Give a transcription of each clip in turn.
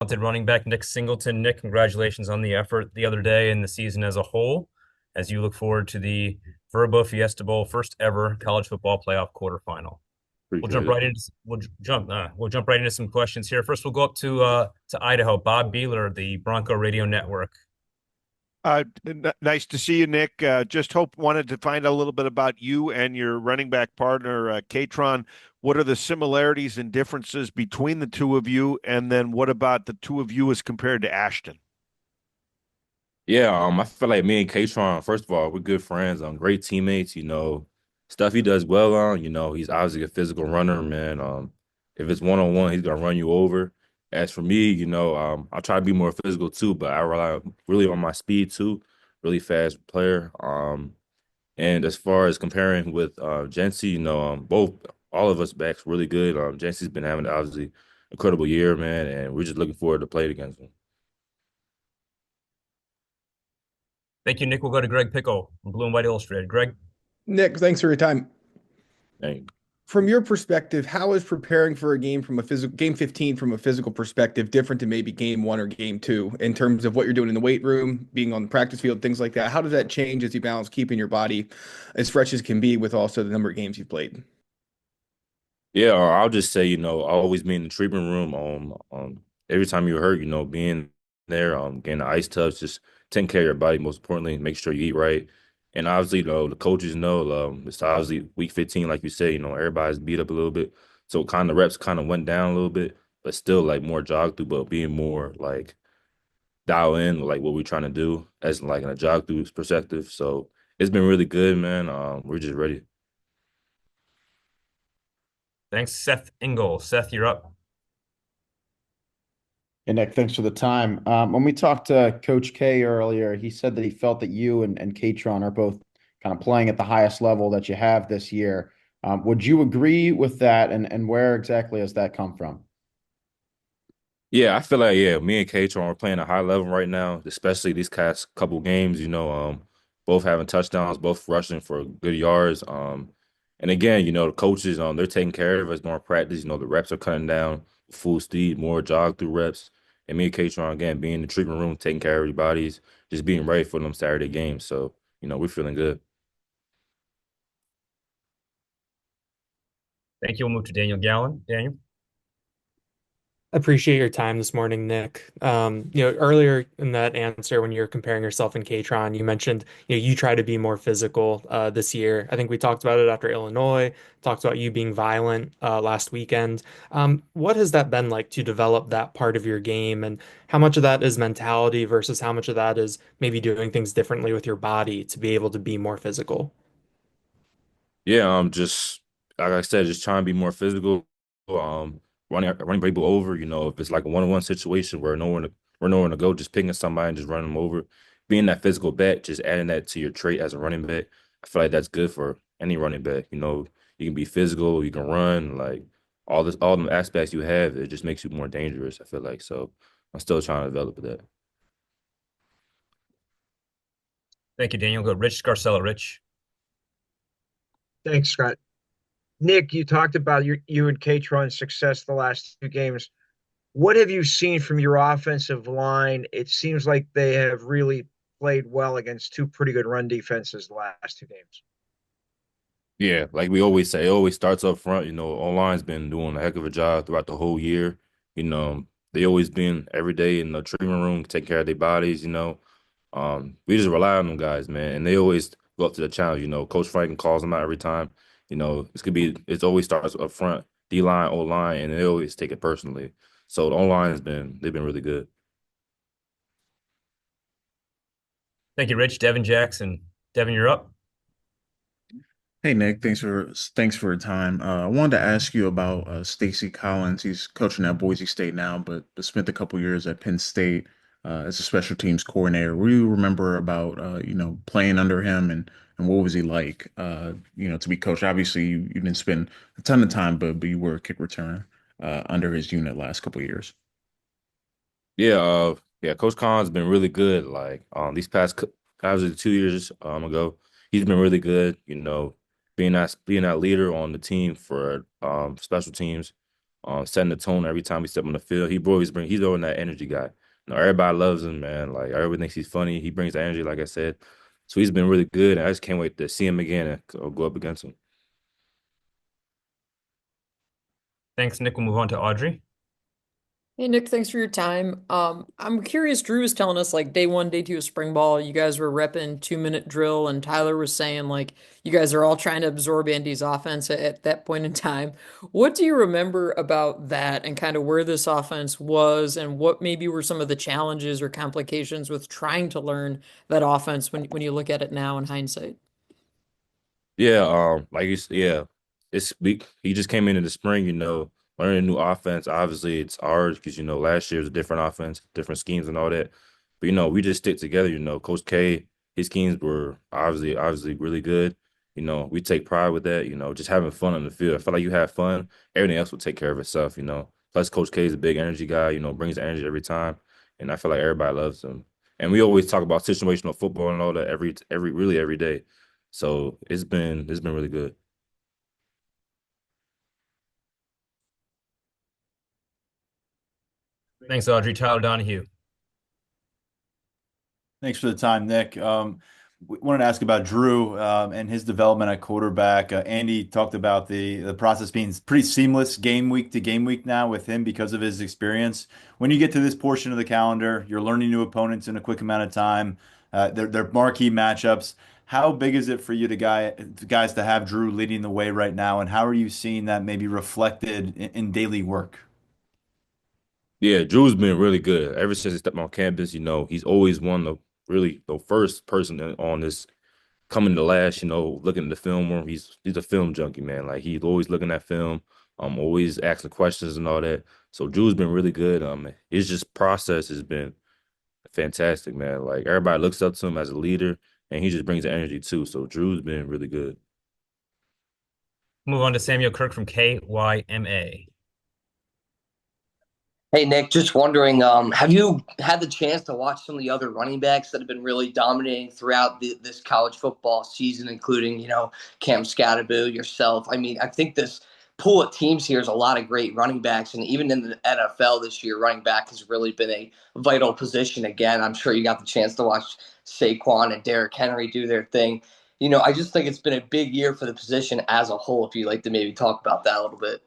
Talented running back Nick Singleton. Nick, congratulations on the effort the other day and the season as a whole, as you look forward to the Verbo Fiesta Bowl first ever college football playoff quarterfinal. We'll jump Appreciate it. right into we'll jump right into some questions here. First, we'll go up to Idaho. Bob Beeler, the Bronco Radio Network. Nice to see you, Nick. Just wanted to find out a little bit about you and your running back partner, Katron. What are the similarities and differences between the two of you? And then what about the two of you as compared to Ashton? Yeah, I feel like me and Katron, first of all, we're good friends, great teammates, stuff he does well on, he's obviously a physical runner, man. If it's one-on-one, he's gonna run you over. As for me, I try to be more physical too, but I rely really on my speed too, really fast player. And as far as comparing with Jency, both all of us backs really good. Jency's been having obviously incredible year, man, and we're just looking forward to playing against him. Thank you, Nick. We'll go to Greg Pickle, Blue and White Illustrated. Greg. Nick, thanks for your time. Thank From your perspective, how is preparing for a game from a physical game 15 from a physical perspective different to maybe game one or game two in terms of what you're doing in the weight room, being on the practice field, things like that? How does that change as you balance keeping your body as fresh as can be with also the number of games you've played? Yeah, or I'll just say, always be in the treatment room. Every time you're hurt, being there, getting the ice tubs, just taking care of your body. Most importantly, make sure you eat right. And obviously, the coaches know, it's obviously week 15, like you say, everybody's beat up a little bit. So kind of reps kind of went down a little bit, but still like more jog through, but being more like dial in like what we're trying to do as like in a jog through perspective. So it's been really good, man. We're just ready. Thanks, Seth Engel. Seth, you're up. Hey, Nick, thanks for the time. When we talked to Coach K earlier, he said that he felt that you and Katron are both kind of playing at the highest level that you have this year. Would you agree with that? And where exactly has that come from? Yeah, I feel like me and Katron are playing a high level right now, especially these past couple games. Both having touchdowns, both rushing for good yards. And again, the coaches, they're taking care of us during practice. The reps are cutting down, full speed, more jog through reps. And me and Katron again being in the treatment room, taking care of everybody's, just being ready for them Saturday games. So we're feeling good. Thank you. We'll move to Daniel Gallen. Daniel. Appreciate your time this morning, Nick. Earlier in that answer, when you're comparing yourself and Katron, you mentioned, you try to be more physical this year. I think we talked about it after Illinois, talked about you being violent last weekend. What has that been like to develop that part of your game, and how much of that is mentality versus how much of that is maybe doing things differently with your body to be able to be more physical? Yeah, just like I said, just trying to be more physical. Um, running people over. If it's like a one-on-one situation where nowhere to go, just picking somebody and just running them over. Being that physical back, just adding that to your trait as a running back. I feel like that's good for any running back. You can be physical, you can run, like all the aspects you have. It just makes you more dangerous. I feel like so. I'm still trying to develop that. Thank you, Daniel. Go Rich Scarcella. Rich. Thanks, Scott. Nick, you talked about you and Katron's success the last two games. What have you seen from your offensive line? It seems like they have really played well against two pretty good run defenses the last two games. Yeah, like we always say, it always starts up front. O-line's been doing a heck of a job throughout the whole year. They always been every day in the treatment room, taking care of their bodies. We just rely on them guys, man, and they always go up to the challenge. Coach Franklin calls them out every time. It's always starts up front, D line, O line, and they always take it personally. So the O line they've been really good. Thank you, Rich. Devin Jackson. Devin, you're up. Hey Nick, thanks for your time. I wanted to ask you about Stacy Collins. He's coaching at Boise State now, but spent a couple years at Penn State as a special teams coordinator. What do you remember about playing under him and what was he like to be coached? Obviously, you didn't spend a ton of time, but you were a kick returner under his unit last couple years. Yeah, yeah, Coach Khan's been really good. Like these obviously 2 years ago, he's been really good. Being that leader on the team for special teams. setting the tone every time we step on the field. He's always that energy guy. Everybody loves him, man. Like everybody thinks he's funny. He brings the energy, like I said. So he's been really good, and I just can't wait to see him again and go up against him. Thanks, Nick. We'll move on to Audrey. Hey Nick, thanks for your time. I'm curious, Drew was telling us like day one, day two of spring ball, you guys were repping 2 minute drill, and Tyler was saying like you guys are all trying to absorb Andy's offense at that point in time. What do you remember about that and kind of where this offense was and what maybe were some of the challenges or complications with trying to learn that offense when you look at it now in hindsight? Yeah, yeah, he just came into the spring, learning a new offense. Obviously, it's hard because last year was a different offense, different schemes and all that. But we just stick together. Coach K, his schemes were obviously really good. We take pride with that. Just having fun on the field. I feel like you have fun, everything else will take care of itself. Plus Coach K is a big energy guy. Brings the energy every time, and I feel like everybody loves him. And we always talk about situational football and all that every day. So it's been really good. Thanks, Audrey. Tyler Donahue. Thanks for the time, Nick. We wanted to ask about Drew and his development at quarterback. Andy talked about the process being pretty seamless game week to game week now with him because of his experience. When you get to this portion of the calendar, you're learning new opponents in a quick amount of time. They're marquee matchups. How big is it for you guys to have Drew leading the way right now, and how are you seeing that maybe reflected in daily work? Yeah, Drew's been really good ever since he stepped on campus. He's always one of really the first person on this coming to last. Looking at the film room. He's a film junkie, man. Like he's always looking at film, always asking questions and all that. So Drew's been really good. His just process has been fantastic, man. Like everybody looks up to him as a leader, and he just brings the energy too. So Drew's been really good. Move on to Samuel Kirk from KYMA. Hey Nick, just wondering, have you had the chance to watch some of the other running backs that have been really dominating throughout this college football season, including, Cam Scatterbo, yourself? I mean, I think this pool of teams here is a lot of great running backs, and even in the NFL this year, running back has really been a vital position again. I'm sure you got the chance to watch Saquon and Derrick Henry do their thing. I just think it's been a big year for the position as a whole, if you'd like to maybe talk about that a little bit.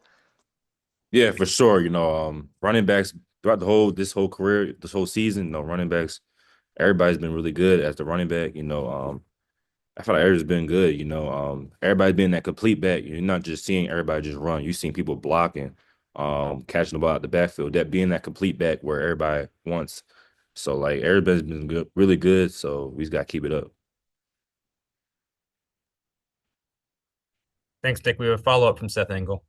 Yeah, for sure. Running backs throughout this whole career, this whole season, running backs, everybody's been really good as the running back. I feel like everybody's been good. Everybody's been that complete back. You're not just seeing everybody just run. You're seeing people blocking, catching the ball out the backfield. That being that complete back where everybody wants. So like everybody's been good, really good. So we just got to keep it up. Thanks, Dick. We have a follow-up from Seth Engel.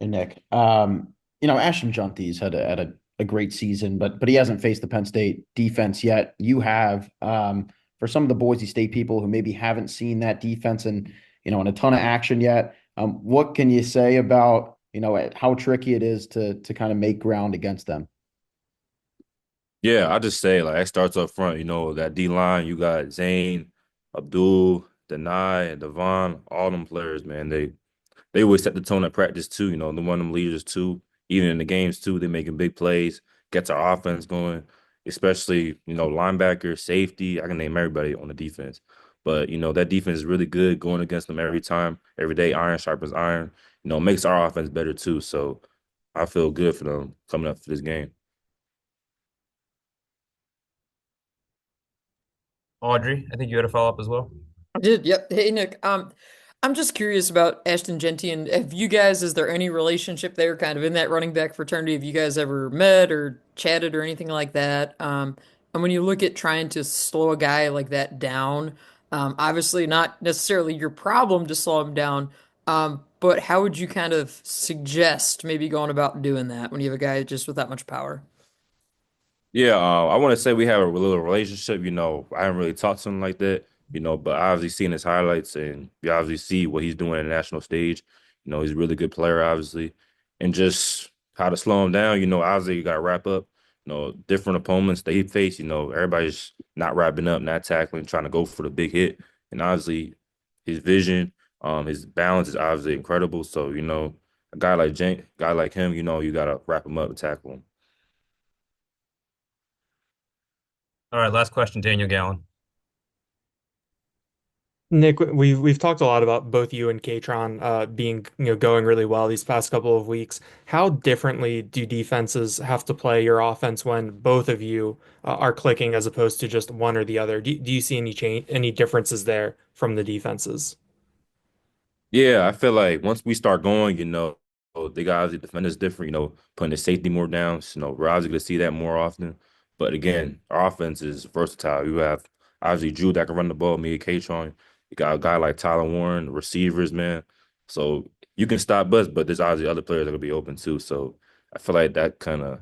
Hey, Nick. Ashton Jeanty's had a great season, but he hasn't faced the Penn State defense yet. You have. For some of the Boise State people who maybe haven't seen that defense in a ton of action yet, what can you say about, how tricky it is to kind of make ground against them? Yeah, I just say like it starts up front. That D line. You got Zane, Abdul, Denai, and Devon. All them players, man. They always set the tone at practice too. The one of them leaders too. Even in the games too, they're making big plays, gets our offense going, especially, linebacker, safety. I can name everybody on the defense. But, that defense is really good going against them every time, every day. Iron sharpens iron, makes our offense better too. So I feel good for them coming up for this game. Audrey, I think you had a follow-up as well. I did. Yep. Hey, Nick. I'm just curious about Ashton Jeanty, and have you guys, is there any relationship there kind of in that running back fraternity? Have you guys ever met or chatted or anything like that? And when you look at trying to slow a guy like that down, obviously not necessarily your problem to slow him down, but how would you kind of suggest maybe going about doing that when you have a guy just with that much power? Yeah, I want to say we have a little relationship. I haven't really talked to him like that, but I obviously seen his highlights and you obviously see what he's doing in the national stage. He's a really good player, obviously. And just how to slow him down, obviously you got to wrap up, different opponents that he faced, everybody's not wrapping up, not tackling, trying to go for the big hit. And obviously his vision, His balance is obviously incredible. So, a guy like him, you gotta wrap him up and tackle him. All right, last question, Daniel Gallen. Nick, we've talked a lot about both you and Katron being going really well these past couple of weeks. How differently do defenses have to play your offense when both of you are clicking as opposed to just one or the other? Do you see any differences there from the defenses? Yeah, I feel like once we start going, they got obviously defend us different, putting the safety more down. So, we're obviously going to see that more often. But again, our offense is versatile. You have obviously Drew that can run the ball, me and Katron. You got a guy like Tyler Warren, receivers, man. So you can stop us, but there's obviously other players that will be open too. So I feel like that kind of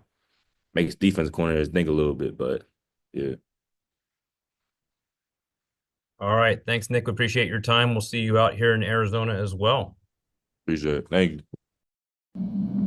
makes defense corners think a little bit. But yeah, All right. Thanks, Nick. We appreciate your time. We'll see you out here in Arizona as well. appreciate it. Thank you.